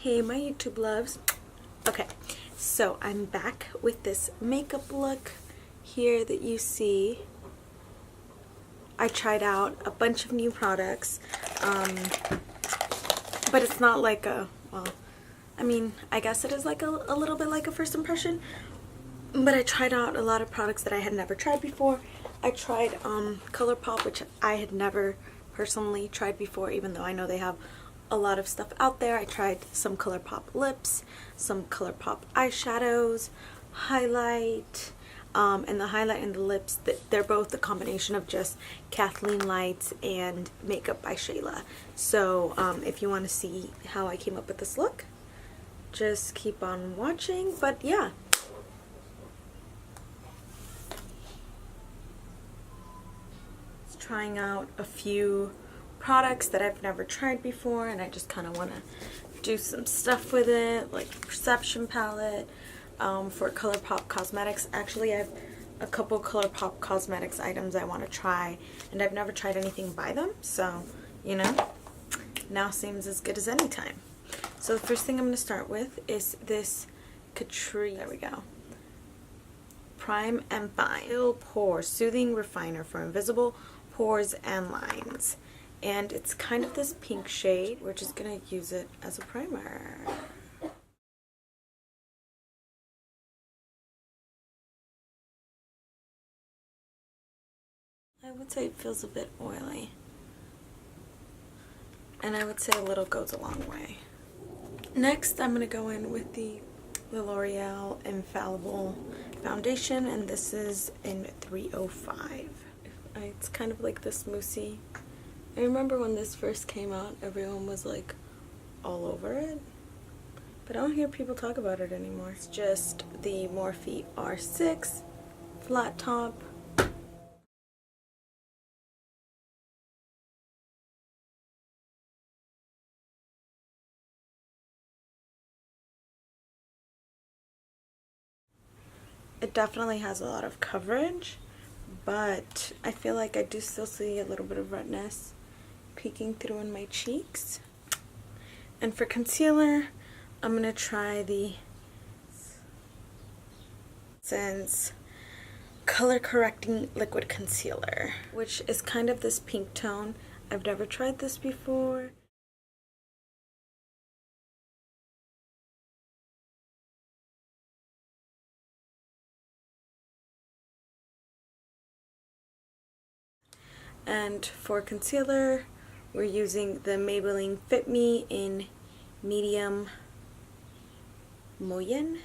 Hey my YouTube loves. Okay, so I'm back with this makeup look here that you see. I tried out a bunch of new products, but it's not like a, well, I mean, I guess it is like a little bit like a first impression, but I tried out a lot of products that I had never tried before. I tried Colourpop, which I had never personally tried before, even though I know they have a lot of stuff out there. I tried some Colourpop lips, some Colourpop eyeshadows, highlight, and the highlight and the lips, they're both a combination of just Kathleen lights and Makeup by Shayla. So if you want to see how I came up with this look, just keep on watching. But yeah, trying out a few products that I've never tried before, and I just kind of want to do some stuff with it, like Perception palette for Colourpop Cosmetics. Actually, I have a couple Colourpop Cosmetics items I want to try, and I've never tried anything by them, so you know, now seems as good as any time. So the first thing I'm going to start with is this Catrice, there we go, Prime and Fine Pore Soothing Refiner for Invisible Pores and Lines. And it's kind of this pink shade. We're just going to use it as a primer. I would say it feels a bit oily. And I would say a little goes a long way. Next, I'm going to go in with the L'Oreal Infallible Foundation, and this is in 305. It's kind of like this moussey. I remember when this first came out, everyone was like all over it, but I don't hear people talk about it anymore. It's just the Morphe R6 flat top. It definitely has a lot of coverage, but I feel like I do still see a little bit of redness peeking through in my cheeks. And for concealer, I'm going to try the Sense Color Correcting Liquid Concealer, which is kind of this pink tone. I've never tried this before. And for concealer, we're using the Maybelline Fit Me in Medium Moyen,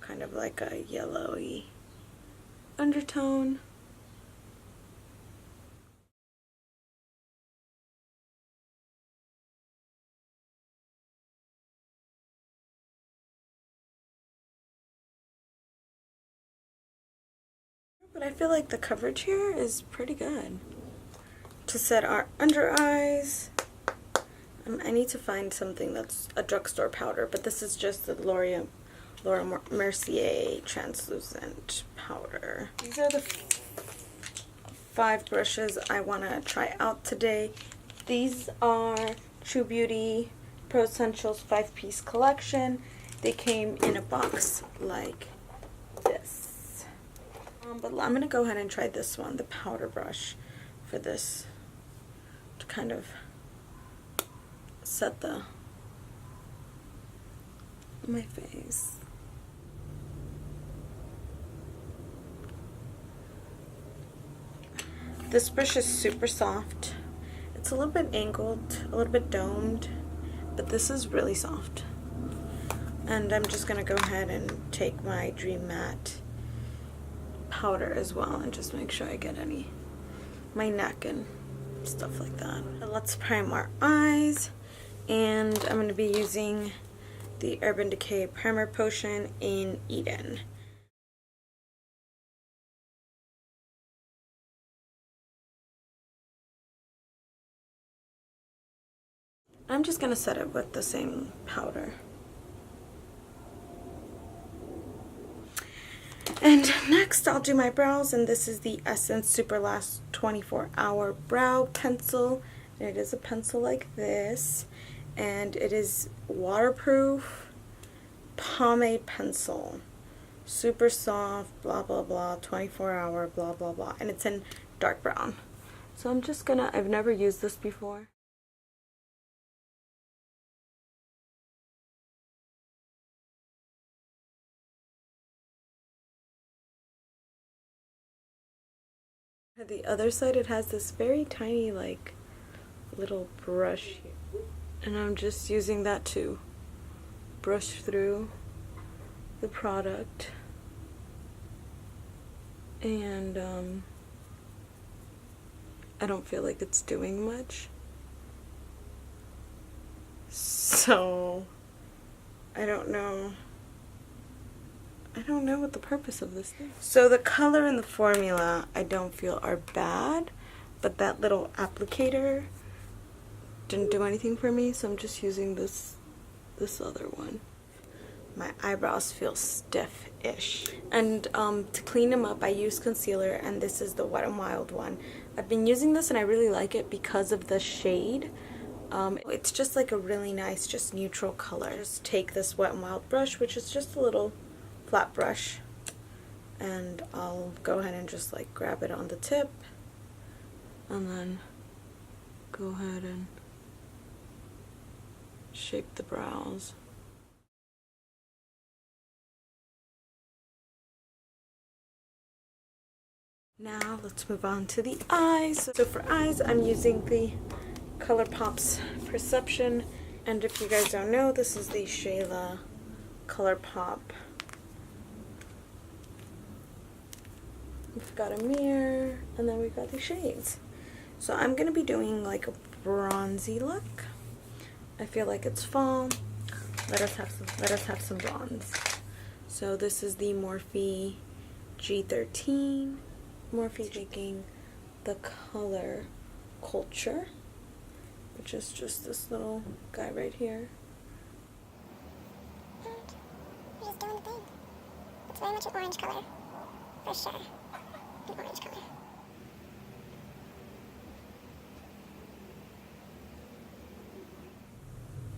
kind of like a yellowy undertone. But I feel like the coverage here is pretty good. To set our under eyes, I need to find something that's a drugstore powder, but this is just the Laura Mercier translucent powder. These are the 5 brushes I want to try out today. These are True Beauty Pro Essentials 5-piece collection. They came in a box like this. But I'm going to go ahead and try this one, the powder brush, for this, to kind of set my face. This brush is super soft. It's a little bit angled, a little bit domed, but this is really soft. And I'm just going to go ahead and take my Dream Matte powder as well and just make sure I get my neck and stuff like that. Let's prime our eyes, and I'm going to be using the Urban Decay Primer Potion in Eden. I'm just going to set it with the same powder. And next I'll do my brows, and this is the Essence Superlast 24-Hour Brow Pencil. And it is a pencil like this, and it is waterproof pomade pencil. Super soft, blah blah blah, 24-hour, blah blah blah, and it's in dark brown. So I'm just gonna, I've never used this before. At the other side, it has this very tiny, like, little brush here. And I'm just using that to brush through the product. And, I don't feel like it's doing much. So, I don't know what the purpose of this is. So the color and the formula I don't feel are bad, but that little applicator didn't do anything for me, so I'm just using this other one. My eyebrows feel stiff-ish. And to clean them up, I use concealer, and this is the Wet n Wild one. I've been using this and I really like it because of the shade. It's just like a really nice, just neutral color. Just take this Wet n Wild brush, which is just a little flat brush, and I'll go ahead and just like grab it on the tip and then go ahead and shape the brows. Now let's move on to the eyes. So for eyes, I'm using the Colourpop's Perception, and if you guys don't know, this is the Shayla Colourpop. We've got a mirror, and then we've got these shades. So I'm going to be doing like a bronzy look. I feel like it's fall. Let us have some bronze. So this is the Morphe G13. Morphe's making the color Culture, which is just this little guy right here. And you're just doing the thing. It's very much an orange color, for sure. An orange color.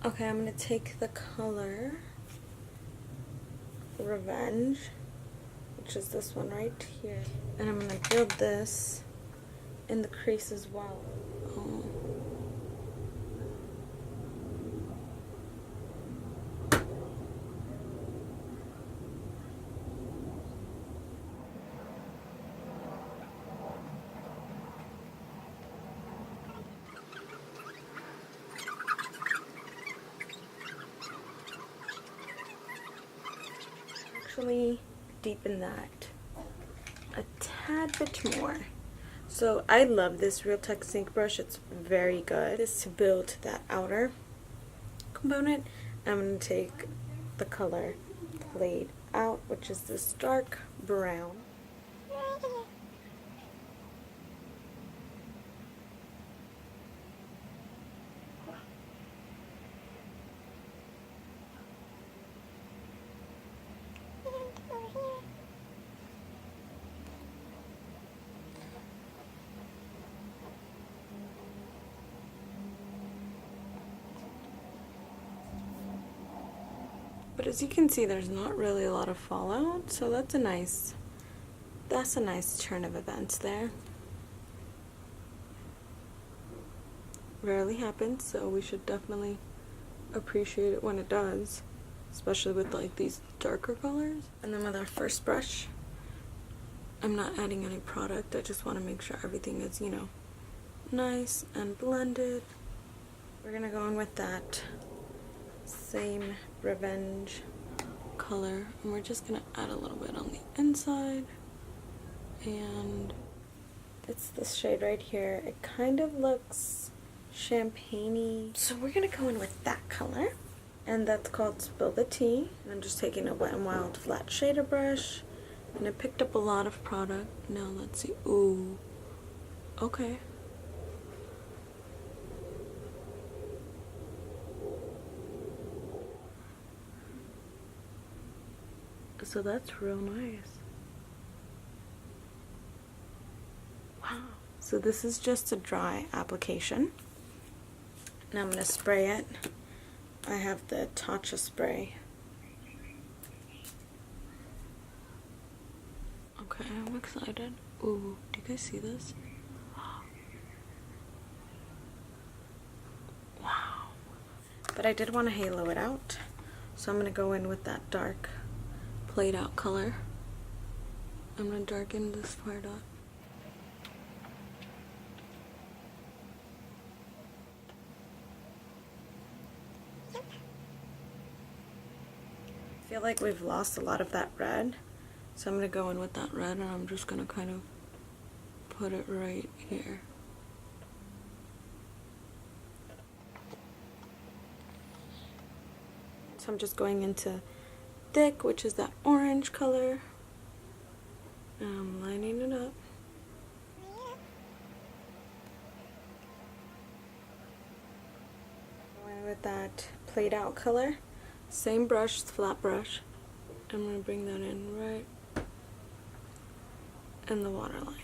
Okay, I'm going to take the color Revenge, which is this one right here, and I'm going to build this in the crease as well. Oh. Actually deepen that a tad bit more. So I love this Real Technique brush. It's very good. It's to build that outer component. I'm going to take the color Played Out, which is this dark brown. But as you can see, there's not really a lot of fallout, so that's a nice turn of events there. Rarely happens, so we should definitely appreciate it when it does, especially with like these darker colors. And then with our first brush, I'm not adding any product. I just want to make sure everything is, you know, nice and blended. We're gonna go in with that same Revenge color, and we're just gonna add a little bit on the inside, and it's this shade right here. It kind of looks champagne-y, so we're gonna go in with that color, and that's called Spill the Tea. And I'm just taking a Wet n Wild flat shader brush, and I picked up a lot of product. Now let's see. Ooh, okay. So that's real nice. Wow. So this is just a dry application. Now I'm going to spray it I have the Tatcha spray. Okay, I'm excited. Ooh, do you guys see this? Wow. But I did want to halo it out, so I'm going to go in with that dark played out color. I'm going to darken this part up. I feel like we've lost a lot of that red, so I'm going to go in with that red and I'm just going to kind of put it right here. So I'm just going into thick, which is that orange color. And I'm lining it up. Going with that played out color. Same brush, flat brush. I'm going to bring that in right in the waterline.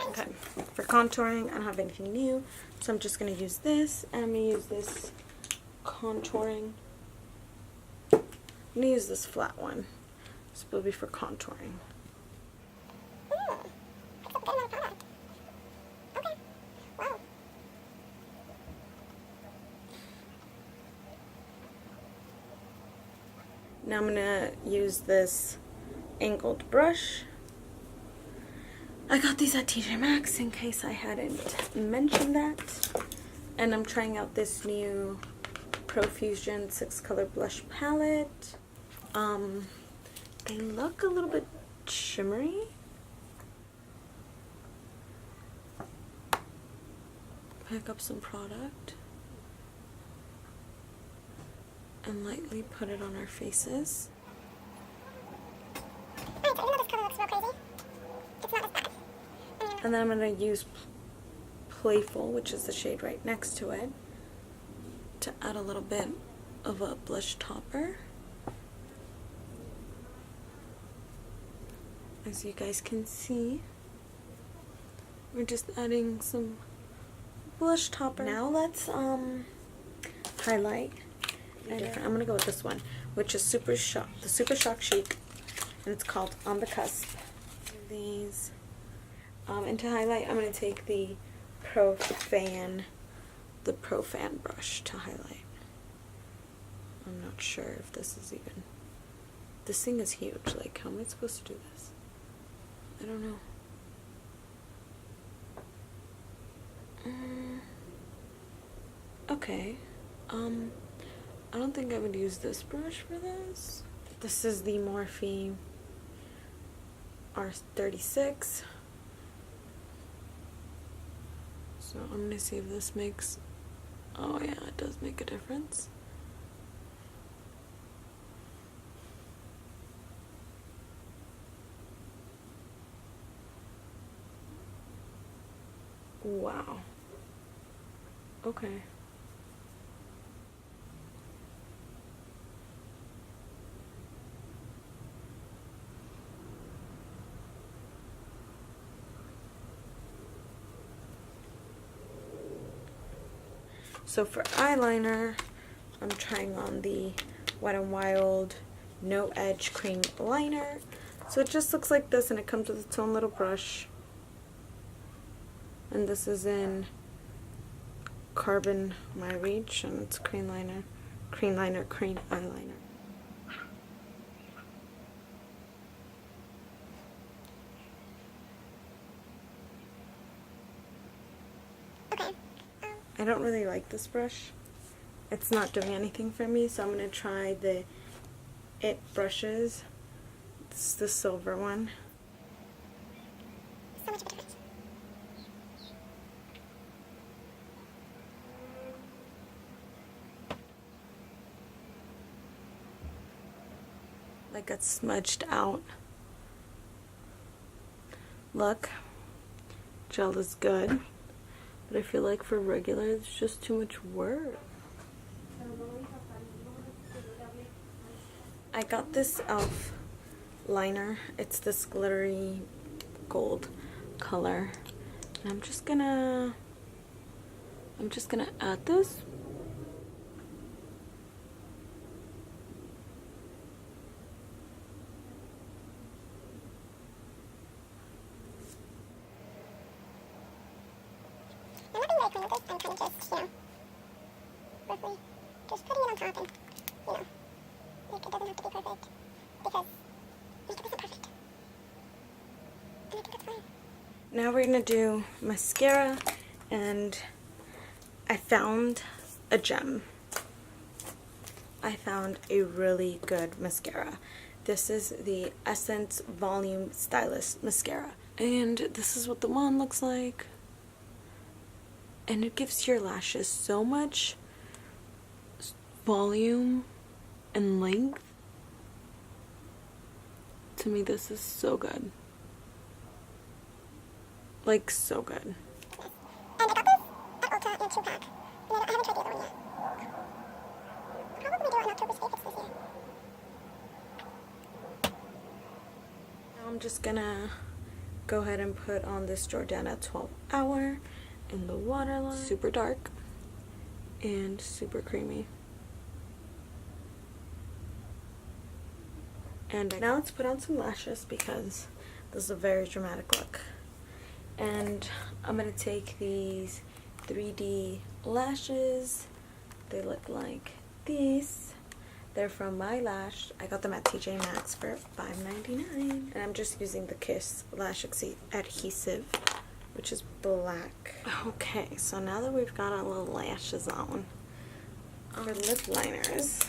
Okay, for contouring, I don't have anything new, so I'm just going to use this, and I'm going to use this contouring. I'm going to use this flat one. This will be for contouring. Now I'm going to use this angled brush. I got these at TJ Maxx in case I hadn't mentioned that. And I'm trying out this new Profusion 6-color blush palette. They look a little bit shimmery. Pick up some product and lightly put it on our faces. Alright, so even though this color looks real crazy, it's not as bad. And then I'm going to use Playful, which is the shade right next to it, to add a little bit of a blush topper. As you guys can see, we're just adding some blush topper. Now let's highlight. I'm going to go with this one, which is the Super Shock Chic, and it's called On the Cusp. These. And to highlight, I'm going to take the Profan brush to highlight. I'm not sure if this is even... This thing is huge. Like, how am I supposed to do this? I don't know. Okay. I don't think I would use this brush for this. This is the Morphe R36. So I'm going to see if this makes... Oh yeah, it does make a difference. Wow. Okay. So for eyeliner, I'm trying on the Wet n Wild No Edge Cream Liner. So it just looks like this, and it comes with its own little brush. And this is in Carbon My Reach, and it's cream eyeliner. I don't really like this brush. It's not doing anything for me, so I'm going to try the It brushes. It's the silver one. So much of a difference. Like a smudged out look. Gel is good, but I feel like for regular it's just too much work. I got this e.l.f. liner. It's this glittery gold color. And I'm just gonna add this playing with this. I'm kind of just, roughly just putting it on top and, like, it doesn't have to be perfect because makeup isn't perfect. And I think that's fine. Now we're gonna do mascara, and I found a gem. I found a really good mascara. This is the Essence Volume Stylist Mascara. And this is what the wand looks like. And it gives your lashes so much volume and length. To me, this is so good. Like, so good. And I got this at Ulta in a 2-pack. And I haven't tried the other one yet. I'll probably do it on October's favorites this year. Now I'm just gonna go ahead and put on this Jordana 12 Hour in the waterline. Super dark and super creamy. And now let's put on some lashes because this is a very dramatic look. And I'm gonna take these 3D lashes. They look like these. They're from My Lash. I got them at TJ Maxx for $5.99. And I'm just using the Kiss Lash Adhesive, which is black. Okay, so now that we've got our little lashes on, our lip liners,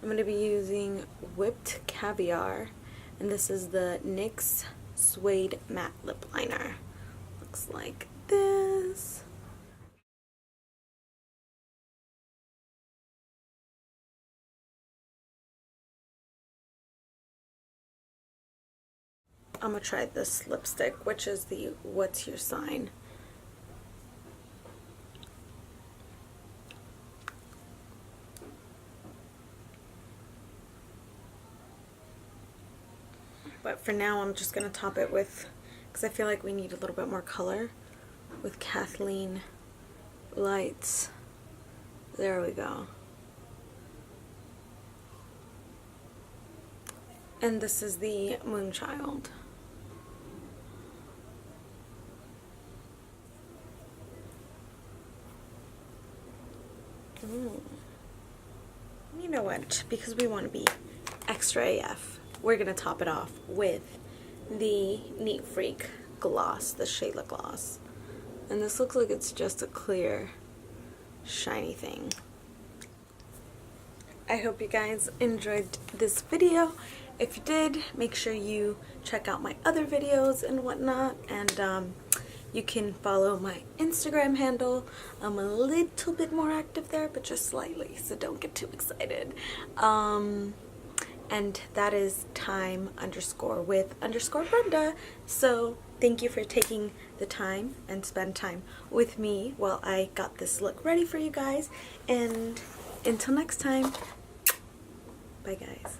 I'm going to be using Whipped Caviar. And this is the NYX Suede Matte Lip Liner. Looks like this. I'm gonna try this lipstick, which is the What's Your Sign. But for now, I'm just gonna top it with, because I feel like we need a little bit more color, with Kathleen Lights. There we go. And this is the Moonchild. You know what? Because we want to be extra AF, we're going to top it off with the Neat Freak gloss, the Shayla gloss. And this looks like it's just a clear, shiny thing. I hope you guys enjoyed this video. If you did, make sure you check out my other videos and whatnot. And you can follow my Instagram handle. I'm a little bit more active there, but just slightly, so don't get too excited. And that is time_with_Brenda. So thank you for taking the time and spend time with me while I got this look ready for you guys. And until next time, bye guys.